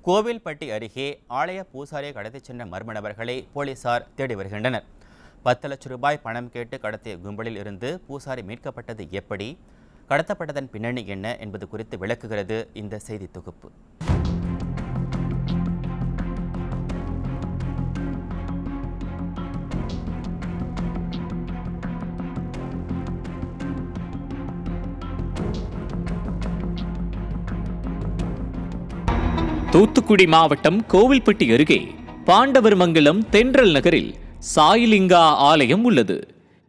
கோவில்பட்டி அருகே ஆலய பூசாரியை கடத்திச் சென்ற மர்ம நபர்களை போலீசார் தேடி வருகின்றனர். 10 லட்சம் ரூபாய் பணம் கேட்டு கடத்திய கும்பலில் இருந்து பூசாரி மீட்கப்பட்டது எப்படி, கடத்தப்பட்டதன் பின்னணி என்ன என்பது குறித்து விளக்குகிறது இந்த செய்தி தொகுப்பு. தூத்துக்குடி மாவட்டம் கோவில்பட்டி அருகே பாண்டவர்மங்கலம் தென்றல் நகரில் சாயிலிங்கா ஆலயம் உள்ளது.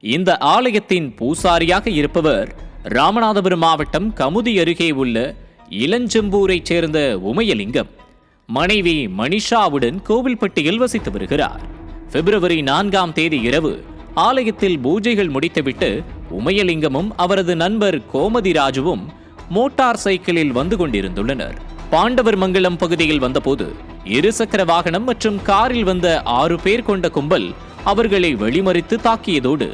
இந்த ஆலயத்தின் பூசாரியாக இருப்பவர் ராமநாதபுரம் மாவட்டம் கமுதி அருகே உள்ள இளஞ்செம்பூரைச் சேர்ந்த உமையலிங்கம். மனைவி மணிஷாவுடன் கோவில்பட்டியில் வசித்து வருகிறார். பிப்ரவரி 4ஆம் தேதி இரவு ஆலயத்தில் பூஜைகள் முடித்துவிட்டு உமையலிங்கமும் அவரது நண்பர் கோமதிராஜுவும் மோட்டார் சைக்கிளில் வந்து கொண்டிருந்துள்ளனர். பாண்டவர்மங்கலம் பகுதியில் வந்தபோது இருசக்கர வாகனம் மற்றும் காரில் வந்த 6 பேர் கொண்ட கும்பல் அவர்களை வெளிமறித்து தாக்கியதோடு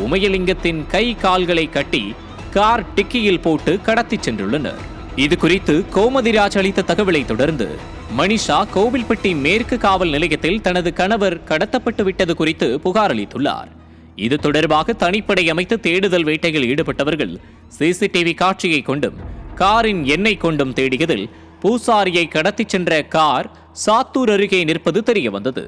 உமையலிங்கத்தின் கை கால்களை கட்டி கார் டிக்கியில் போட்டு கடத்திச் சென்றுள்ளனர். இது குறித்து கோமதிராஜ் அளித்த தகவலை தொடர்ந்து மணிஷா கோவில்பட்டி மேற்கு காவல் நிலையத்தில் தனது கணவர் கடத்தப்பட்டு விட்டது குறித்து புகார் அளித்துள்ளார். இது தொடர்பாக தனிப்படை அமைத்து தேடுதல் வேட்டையில் ஈடுபட்டவர்கள் சிசிடிவி காட்சியை கொண்டும் காரின் எண்ணை கொண்டும் தேடியதில் பூசாரியை கடத்திச் சென்ற கார் சாத்தூர் அருகே நிற்பது தெரிய வந்தது.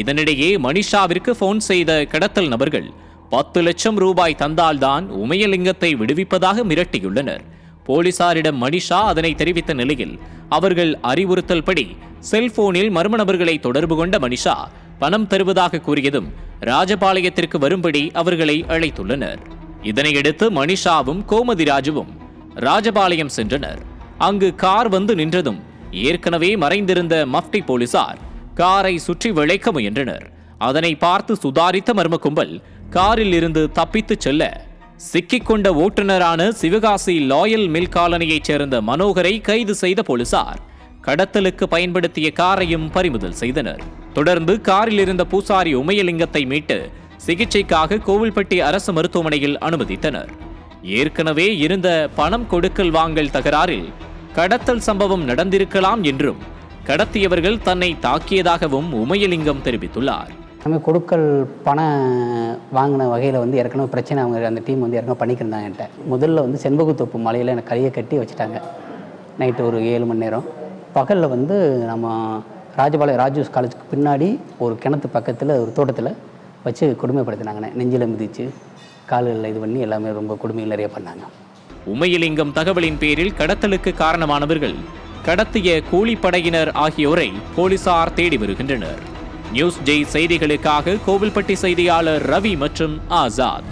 இதனிடையே மணிஷாவிற்கு போன் செய்த கடத்தல் நபர்கள் 10 லட்சம் ரூபாய் தந்தால்தான் உமையலிங்கத்தை விடுவிப்பதாக மிரட்டியுள்ளனர். போலீசாரிடம் மணிஷா அதனை தெரிவித்த நிலையில் அவர்கள் அறிவுறுத்தல் படி செல்போனில் மர்ம நபர்களை தொடர்பு கொண்ட மணிஷா பணம் தருவதாக கூறியதும் ராஜபாளையத்திற்கு வரும்படி அவர்களை அழைத்துள்ளனர். இதனையடுத்து மணிஷாவும் கோமதிராஜுவும் ராஜபாளையம் சென்றனர். அங்கு கார் வந்து நின்றதும் ஏற்கனவே மறைந்திருந்த மஃப்டி போலீசார் காரை சுற்றி வளைக்க முயன்றனர். அதனை பார்த்து சுதாரித்த மர்ம கும்பல் காரில் இருந்து தப்பித்துச் செல்ல சிக்கிக்கொண்ட ஓட்டுநரான சிவகாசி லாயல் மில் காலனியைச் சேர்ந்த மனோகரை கைது செய்த போலீசார் கடத்தலுக்கு பயன்படுத்திய காரையும் பறிமுதல் செய்தனர். தொடர்ந்து காரில் இருந்த பூசாரி உமையலிங்கத்தை மீட்டு சிகிச்சைக்காக கோவில்பட்டி அரசு மருத்துவமனையில் அனுமதித்தனர். ஏற்கனவே இருந்த பணம் கொடுக்கல் வாங்கல் தகராறில் கடத்தல் சம்பவம் நடந்திருக்கலாம் என்றும் கடத்தியவர்கள் தன்னை தாக்கியதாகவும் உமையலிங்கம் தெரிவித்துள்ளார். கொடுக்கல் பணம் வாங்கின வகையில் ஏற்கனவே பிரச்சனை அவங்க அந்த டீம் ஏற்கனவே பண்ணிக்கிருந்தாங்க. என்கிட்ட முதல்ல செண்பகத்தோப்பு மலையில் எனக்கு கையை கட்டி வச்சுட்டாங்க. நைட்டு ஒரு 7 மணி நேரம். பகலில் நம்ம ராஜபாளையம் ராஜூஸ் காலேஜுக்கு பின்னாடி ஒரு கிணத்து பக்கத்தில் ஒரு தோட்டத்தில் வச்சு கொடுமைப்படுத்தினாங்கண்ணே. நெஞ்சில் மிதித்து கால்களில் இது பண்ணி எல்லாமே ரொம்ப கொடுமைகள் நிறைய பண்ணாங்க. உமையலிங்கம் தகவலின் பேரில் கடத்தலுக்கு காரணமானவர்கள், கடத்திய கூலிப்படையினர் ஆகியோரை போலீசார் தேடி வருகின்றனர். நியூஸ் ஜெய் செய்திகளுக்காக கோவில்பட்டி செய்தியாளர் ரவி மற்றும் ஆசாத்.